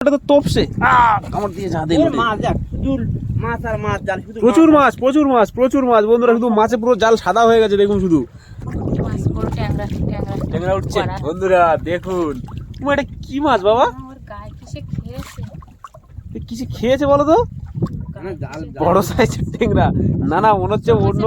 এটা তো তপসে কামড় দিয়ে যা দিল প্রচুর মাছ বন্ধুরা, শুধু মাছে পুরো জাল সাদা হয়ে গেছে দেখুন, শুধু ট্যাংরা উঠছে বন্ধুরা দেখুন। এটা কি মাছ বাবা, কিছু খেয়েছে বলো তো? বড় সাইজের ট্যাংরা, না মনে হচ্ছে অন্য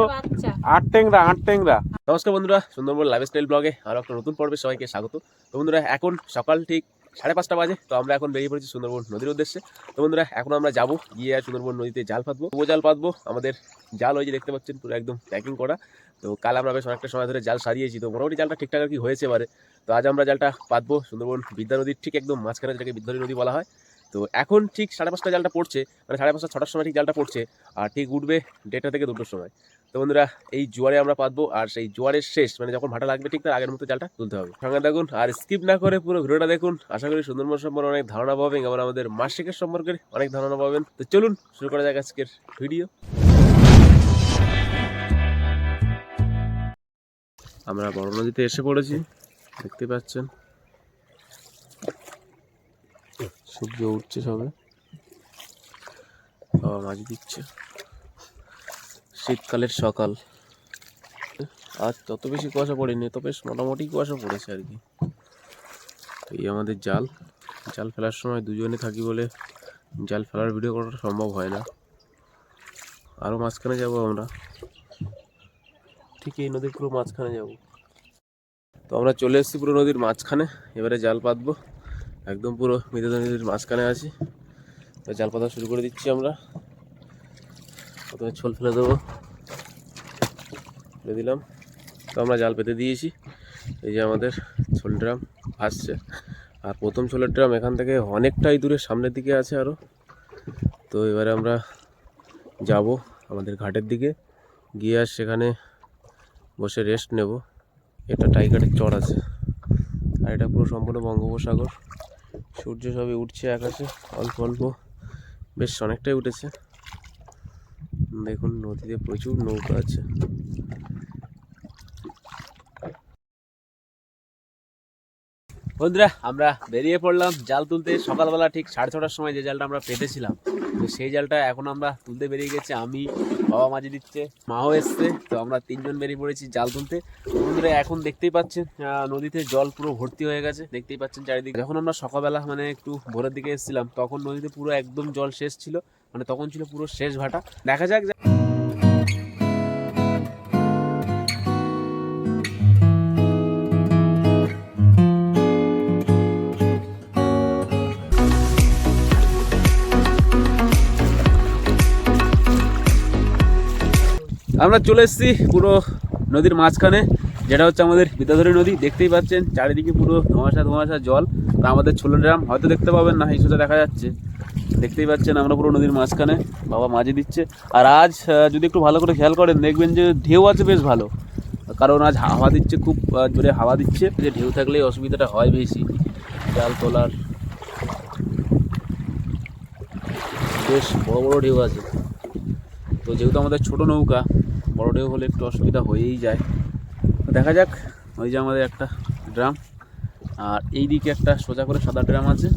আট ট্যাংরা। নমস্কার বন্ধুরা, সুন্দরবন লাইফস্টাইল ব্লগে আরো একটা নতুন পর্বে সবাইকে স্বাগত। তো বন্ধুরা এখন সকাল ঠিক 5:30 বাজে। তো আমরা এখন বেরিয়ে পড়েছি সুন্দরবন নদীর উদ্দেশ্যে। তো বন্ধুরা এখন আমরা যাবো, গিয়ে সুন্দরবন নদীতে জাল পাতবো, জাল পাতবো। আমাদের জাল ওই যে দেখতে পাচ্ছেন পুরো একদম প্যাকিং করা। তো কাল আমরা বেশ অনেকটা সময় ধরে জাল সারিয়েছি, তো মোটামুটি জালটা ঠিকঠাক আর কি হয়েছে এবারে। তো আজ আমরা জালটা পাতবো সুন্দরবন বিদ্যা নদীর ঠিক একদম মাঝখানে, যেটাকে বিদ্যাধরী নদী বলা হয়। তো এখন ঠিক 5:30 জালটা পড়ছে, মানে 5:30 6টার সময় ঠিক জালটা পড়ছে, আর ঠিক উঠবে 1:30 থেকে 2টোর সময়। তো বন্ধুরা এই জোয়ারে আমরা পাতবো, আর সেই জোয়ারের শেষ মানে যখন ভাটা লাগবে ঠিক তার আগের মতো জালটা তুলতে হবে। সঙ্গে দেখুন আর স্কিপ না করে পুরো ভিডিওটা দেখুন। আশা করি সুন্দরবন সম্পর্কে অনেক ধারণা পাবেন, আবার আমাদের মাসিকের সম্পর্কে অনেক ধারণা পাবেন। তো চলুন শুরু করা যাক আজকের ভিডিও। আমরা বড় নদীতে এসে পড়েছি, দেখতে পাচ্ছেন সূর্য উঠছে, সবে বাবা মাছ দিচ্ছে। শীতকালের সকাল, আজ তত বেশি কুয়াশা পড়েনি, তো বেশ মোটামুটি কুয়াশা পড়েছে আর কি। তো এই আমাদের জাল ফেলার সময় দুজনে থাকি বলে জাল ফেলার ভিডিও করাটা সম্ভব হয় না। আরও মাঝখানে যাব আমরা, ঠিক এই নদীর পুরো মাঝখানে যাব। তো আমরা চলে এসেছি পুরো নদীর মাঝখানে, এবারে জাল পাতবো। একদম পুরো বিদ্যা নদীর মাঝখানে আছি। তো জাল পাতা শুরু করে দিচ্ছি আমরা। প্রথমে ছোল ফেলে দেবো, ফেলে দিলাম। তো আমরা জাল পেতে দিয়েছি, এই যে আমাদের ছোল ড্রাম ভাসছে। আর প্রথম ছোলের ড্রাম এখান থেকে অনেকটাই দূরে সামনের দিকে আছে আরও। তো এবারে আমরা যাব আমাদের ঘাটের দিকে, গিয়ে আর সেখানে বসে রেস্ট নেব। এটা টাইগারের চর আছে, আর এটা পুরো সম্পূর্ণ বঙ্গোপসাগর। সূর্য সবে উঠছে আকাশে, অল্প অল্প, বেশ অনেকটাই উঠেছে। দেখুন নদীতে প্রচুর নৌকা আছে। বন্ধুরা আমরা বেরিয়ে পড়লাম জাল তুলতে। সকালবেলা ঠিক 6:30টার সময় যে জালটা আমরা পেতেছিলাম, তো সেই জালটা এখন আমরা তুলতে বেরিয়ে গেছি। আমি, বাবা মাঝি দিচ্ছে, মাও এসছে। তো আমরা 3জন বেরিয়ে পড়েছি জাল তুলতে। বন্ধুরা এখন দেখতেই পাচ্ছেন নদীতে জল পুরো ভর্তি হয়ে গেছে, দেখতেই পাচ্ছেন চারিদিকে। যখন আমরা সকালবেলা মানে একটু ভোরের দিকে এসেছিলাম, তখন নদীতে পুরো একদম জল শেষ ছিল, মানে তখন ছিল পুরো শেষ ভাটা। দেখা যাক। আমরা চলে এসেছি পুরো নদীর মাঝখানে, যেটা হচ্ছে আমাদের বিদ্যাধরী নদী। দেখতেই পাচ্ছেন চারিদিকে পুরো ধোঁয়াশা জল। আর আমাদের ছোলো ড্রাম হয়তো দেখতে পাবেন না, এই সোজা দেখা যাচ্ছে, দেখতেই পাচ্ছেন। আমরা পুরো নদীর মাঝখানে, বাবা মাঝি দিচ্ছে। আর আজ যদি একটু ভালো করে খেয়াল করেন দেখবেন যে ঢেউ আছে বেশ ভালো, কারণ আজ হাওয়া দিচ্ছে, খুব জোরে হাওয়া দিচ্ছে। যে ঢেউ থাকলেই অসুবিধাটা হয় বেশি জাল তোলার। বেশ বড় বড় ঢেউ আছে। তো যেহেতু আমাদের ছোট নৌকা, বড় ঢেউ হলে একটু অসুবিধা হয়েই যায়। তো দেখা যাক। ওই যে আমাদের একটা ড্রাম, আর এই দিকে একটা সোজা করে সাদা ড্রাম আছে।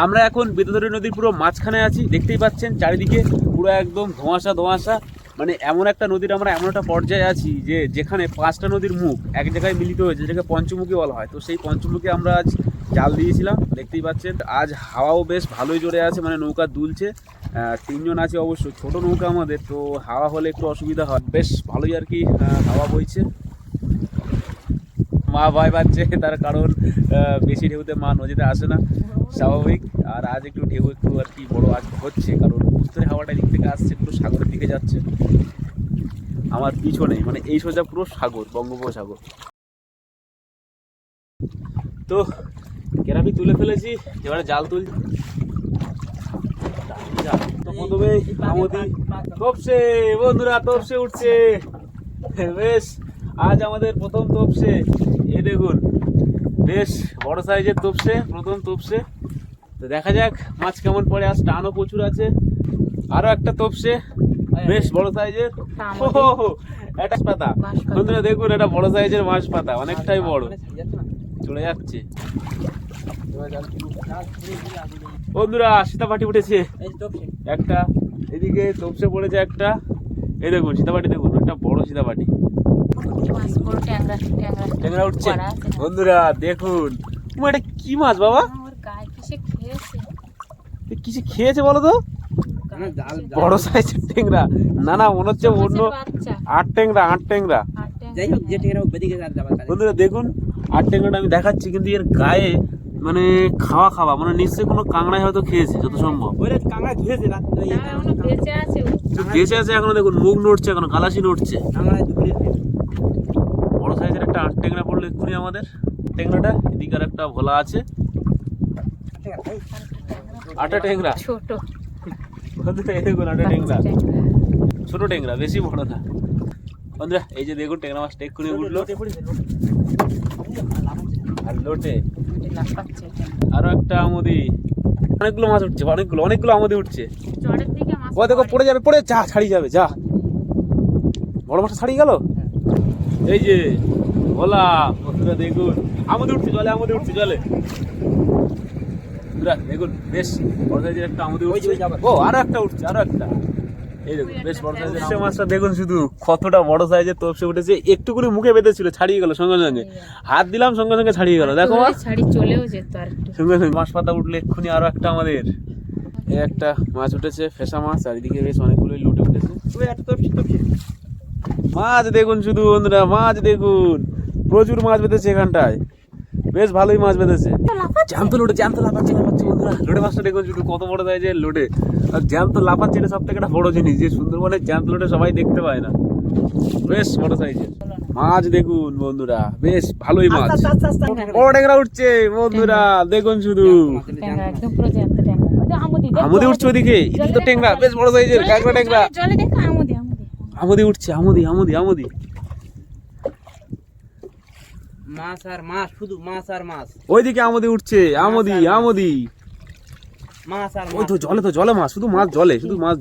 আমরা এখন বিদ্যাধরী নদীর পুরো মাঝখানে আছি, দেখতেই পাচ্ছেন চারিদিকে পুরো একদম ধোঁয়াশা। মানে এমন একটা নদীর আমরা এমন একটা পর্যায়ে আছি যে যেখানে 5টা নদীর মুখ এক জায়গায় মিলিত হয়েছে, যেটাকে পঞ্চমুখী বলা হয়। তো সেই পঞ্চমুখী আমরা আজ জাল দিয়েছিলাম, দেখতেই পাচ্ছেন। আজ হাওয়াও বেশ ভালোই জোরে আছে, মানে নৌকা দুলছে। 3জন আছে অবশ্য, ছোট নৌকা আমাদের, তো হাওয়া হলে একটু অসুবিধা হয়। বেশ ভালোই আর কি হাওয়া বইছে। মা ভয় পাচ্ছে, তার কারণ বেশি ঢেউতে মা নদীতে আসে না, স্বাভাবিক। আর আজ একটু ঢেউ একটু আর কি বড় আজ হচ্ছে, কারণ উত্তরে হাওয়াটা দিক থেকে আসছে, পুরো সাগরের দিকে যাচ্ছে। আমার পিছনে মানে এই সোজা পুরো সাগর, বঙ্গোপসাগর। তো কেরাপি তুলে ফেলেছি, এবারে জাল তুলছি। প্রথমে তপসে, বন্ধুরা তপসে উঠছে বেশ। আজ আমাদের প্রথম তপসে, এ দেখুন বেশ বড় সাইজের তপসে, প্রথম তপসে। তো দেখা যাক মাছ কেমন পড়ে। আজ টানও প্রচুর আছে। আরো একটা তপসে, বেশ বড় সাইজের, একটা পাতা। বন্ধুরা দেখুন এটা বড় সাইজের মাছ পাতা, অনেকটাই বড়, চলে যাচ্ছে। বন্ধুরা সীতাপাটি উঠেছে একটা, এদিকে তপসে পড়েছে একটা। এই দেখুন সীতাপাটি, দেখুন একটা বড় সীতাপাটি, ট্যাংরা উঠছে। বন্ধুরা দেখুন এটা কি মাছ বাবা, কিছু খেয়েছে বলো তো? বড় সাইজের ট্যাংরা। না না মনে হচ্ছে অন্য আট ট্যাংরা। বন্ধুরা দেখুন আট ট্যাংরাটা আমি দেখাচ্ছি, কিন্তু এর গায়ে মানে খাওয়া মানে নিশ্চয়ই কোনো কাঁকড়ায় হয়তো খেয়েছে যত সম্ভব। বেঁচে আছে এখনো, দেখুন মুখ নড়ছে এখনো, গালাসি নড়ছে। বড় সাইজের একটা আট ট্যাংরা পড়লো এক্ষুনি আমাদের। ট্যাংরাটা এদিকে আর একটা ভোলা আছে, আটা ট্যাংরা ছোট। বন্ধুরা এই দেখুন আটা ট্যাংরা, ছোট ট্যাংরা, বেশি বড় না। বন্ধুরা এই যে দেখুন ট্যাংরা মাছটা এক্ষুনি উঠলো আর লোটে। আরো একটা আমুদি, অনেকগুলো মাছ উঠছে, অনেকগুলো আমুদি উঠছে। ও দেখো পড়ে যাবে, যা ছাড়িয়ে যাবে, যা বড় মাছটা ছাড়িয়ে গেল। এই যে ভোলা, বন্ধুরা দেখুন আমুদি উঠছে জলে, দেখুন বেশ বড় সাইজের একটা আমুদি উঠছে। ও আরো একটা উঠছে, এই দেখুন বেশ বড় সাইজের। সে মাছটা দেখুন শুধু কতটা বড় সাইজের তপসে উঠেছে। একটুকুনি মুখে বেঁধেছিল, ছাড়িয়ে গেল সঙ্গে সঙ্গে, হাত দিলাম সঙ্গে সঙ্গে ছাড়িয়ে গেল। দেখো সঙ্গে সঙ্গে মাছ পাতা উঠলে এক্ষুনি আরো একটা আমাদের। এই একটা মাছ উঠেছে, ফেসা মাছ, আর এদিকে বেশ অনেকগুলোই লুটে উঠেছে। মাছ দেখুন শুধু বন্ধুরা, মাছ দেখুন প্রচুর মাছ বেঁধেছে এখানটায়, বেশ ভালোই মাছ বেঁধেছে। জ্যান্ত লাফাচ্ছে বন্ধুরা। লোটে মাছটা দেখুন শুধু কত বড় সাইজের লোটে, আর জ্যান্ত লাফাচ্ছে, এটা সব থেকে একটা বড় জিনিস, যে সুন্দরবনের জ্যান্ত লোটে সবাই দেখতে পায় না। বেশ বড় সাইজের মাছ দেখুন বন্ধুরা, বেশ ভালোই মাছ। বড় ট্যাংরা উঠছে বন্ধুরা, দেখুন শুধু আমুদি উঠছে ওদিকে, এদিকে তো ট্যাংরা, বেশ বড় সাইজের কাঁকড়া ট্যাংরা। আমুদি উঠছে, আমুদি। মাছ আর মাছ, শুধু মাছ আর মাছ। ওইদিকে আমুদি উঠছে, আমুদি। মাছ আর ওই তো জলে মাছ, শুধু মাছ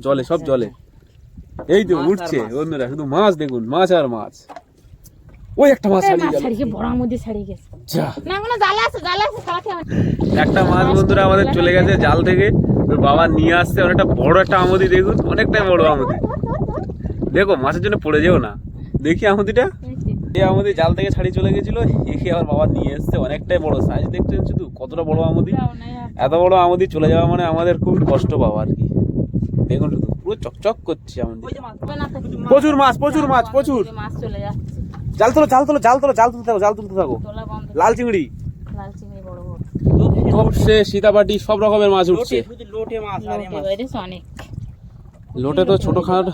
জলে, সব জলে। এই তো উঠছে বন্ধুরা, শুধু মাছ দেখুন, মাছ আর মাছ। ওই একটা মাছ ছাড়িয়ে গেল, বড় আমুদি ছাড়িয়ে গেছে। না কোনো জালে আছে একটা মাছ বন্ধুরা আমাদের চলে গেছে জাল থেকে, ওর বাবা নিয়ে আসছে অনেকটা বড় একটা আমুদি। দেখুন অনেকটাই বড় আমুদি। দেখো মাছের জন্য পড়ে যেও না, দেখি আমুদিটা। এই আমুদি জাল থেকে ছাড়িয়ে চলে গেছিল, একে আমার বাবা নিয়ে এসছে, অনেকটাই বড় সাইজ। দেখছেন শুধু কতটা বড় আমুদি। এত বড় আমুদি চলে যাওয়া মানে আমাদের খুব কষ্ট পাওয়া আর কি। দেখুন শুধু পুরো চকচক করছে আমুদি। প্রচুর মাছ। জাল তুলতে থাকো। লাল চিংড়ি, তপসে, সীতাপাটি, সব রকমের মাছ উঠছে। লোটে তো ছোট খাট।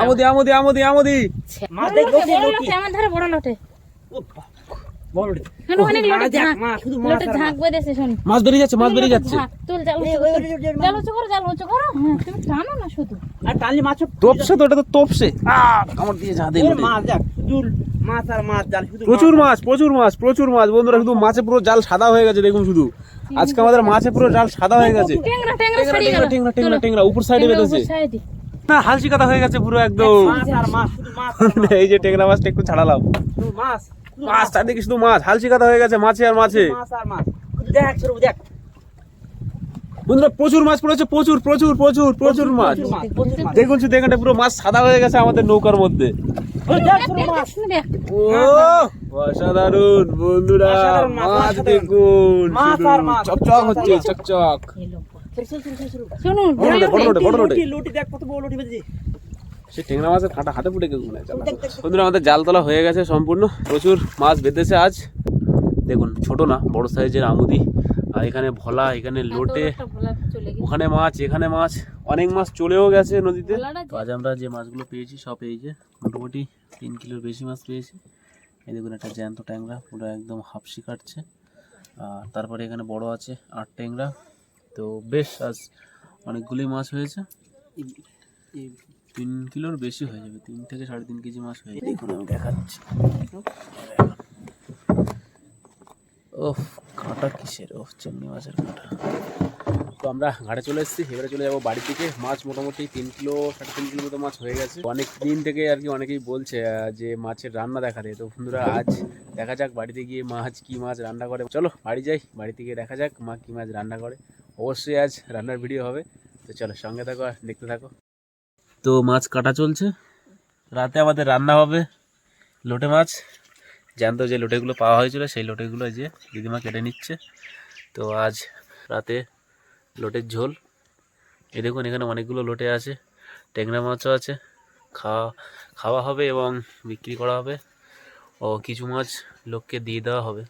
আমুদি মাছ বেরিয়ে যাচ্ছে। তপসে তো, এটা তো তপসে। আমার দিয়ে যা দিল প্রচুর মাছ বন্ধুরা, শুধু মাছে পুরো জাল সাদা হয়ে গেছে। দেখুন শুধু আজকে আমাদের মাছে পুরো জাল সাদা হয়ে গেছে। ট্যাংরা উপর সাইডে বেঁধেছে না, হালসি কাটা হয়ে গেছে পুরো একদম। এই যে ট্যাংরা মাছটা একটু ছাড়ালাম, মাছ চারদিকে শুধু মাছ, হালসি কাটা হয়ে গেছে মাছে আর মাছে। বন্ধুরা প্রচুর মাছ পড়েছে, প্রচুর মাছ। দেখুন শুধু এখানে পুরো মাছ সাদা হয়ে গেছে আমাদের নৌকার মধ্যে। ও অসাধারণ বন্ধুরা, মাছ দেখুন চকচক হচ্ছে, চকচক। সে ট্যাংরা মাছের কাঁটা হাতে ফুটে গেছে। বন্ধুরা আমাদের জাল তোলা হয়ে গেছে সম্পূর্ণ, প্রচুর মাছ বেঁধেছে আজ। দেখুন ছোট না, বড় সাইজের আমুদি, আর এখানে ভোলা, এখানে লোটে, ওখানে মাছ, এখানে মাছ, অনেক মাছ চলেও গেছে নদীতে। তো আজ আমরা যে মাছগুলো পেয়েছি সব এই যে মোটামুটি 3 কিলোর বেশি মাছ পেয়েছি। এই দেখুন একটা জ্যান্ত ট্যাংরা পুরো একদম হাফসি কাটছে। আর তারপরে এখানে বড় আছে 8 ট্যাংরা। তো বেশ আজ অনেকগুলি মাছ হয়েছে, 3 কিলোর বেশি হয়ে যাবে, 3 থেকে 3.5 কেজি মাছ হয়ে যাবে। দেখুন আমি দেখাচ্ছি। ওহ কাঁটা কিসের, চিংড়ি মাছের কাঁটা। তো আমরা ঘাটে চলে এসেছি, এবারে চলে যাবো বাড়ির দিকে। মাছ মোটামুটি 3 কিলো 3.5 কিলো মতো মাছ হয়ে গেছে। অনেক দিন থেকে আর কি অনেকেই বলছে যে মাছের রান্না দেখাতে। তো বন্ধুরা আজ দেখা যাক বাড়িতে গিয়ে মাছ কি মাছ রান্না করে। চলো বাড়ি যাই, বাড়িতে গিয়ে দেখা যাক মা কি মাছ রান্না করে। অবশ্যই আজ রান্নার ভিডিও হবে, তো চলো সঙ্গে থাকো আর দেখতে থাকো। তো মাছ কাটা চলছে, রাতে আমাদের রান্না হবে লোটে মাছ। জ্যান্ত যে লোটেগুলো পাওয়া হয়েছিল সেই লোটেগুলো যে দিদিমা কেটে নিচ্ছে। তো আজ রাতে লোটের ঝোল। এই দেখুন এখানে অনেকগুলো লোটে আছে, ট্যাংরা মাছও আছে। খাওয়া হবে এবং বিক্রি করা হবে, ও কিছু মাছ লোককে দিয়ে দেওয়া হবে।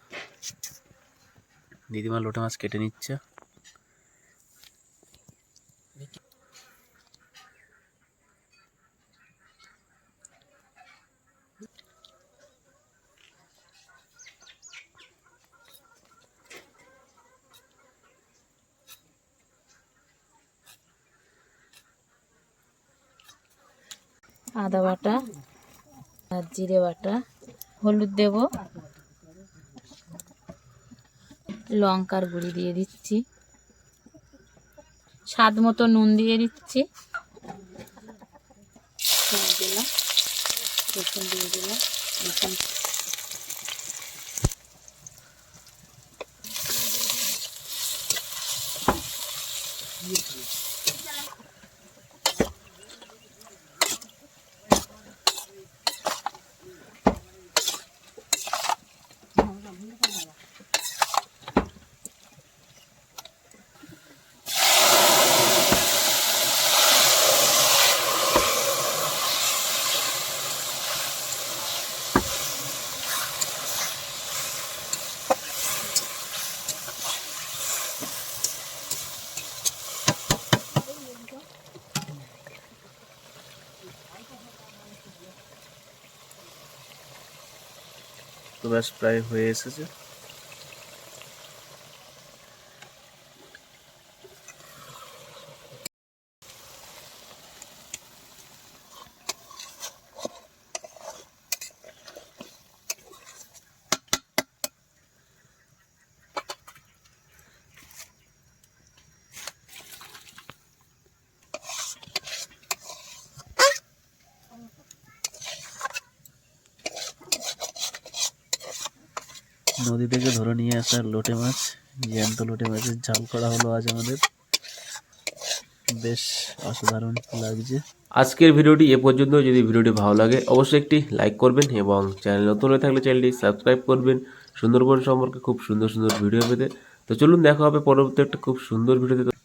দিদিমা লোটে মাছ কেটে নিচ্ছে। আদা বাটা আর জিরে বাটা, হলুদ দেব, লঙ্কার গুঁড়ি দিয়ে দিচ্ছি, স্বাদ মতো নুন দিয়ে দিচ্ছি, দিলাম রসুন দিয়ে দিলাম, তো ব্যাস প্রায় হয়ে এসেছে। নদী থেকে ধরে নিয়ে আসা লোটে মাছ, জ্যান্ত লোটে মাছের ঝাল করা হলো আজ আমাদের। বেশ অসাধারণ লাগছে। আজকের ভিডিওটি এ পর্যন্ত। যদি ভিডিওটি ভালো লাগে অবশ্যই একটি লাইক করবেন এবং চ্যানেল নতুন হয়ে থাকলে চ্যানেলটি সাবস্ক্রাইব করবেন সুন্দরবন সম্পর্কে খুব সুন্দর সুন্দর ভিডিও পেতে। তো চলুন দেখা হবে পরবর্তী একটা খুব সুন্দর ভিডিওতে।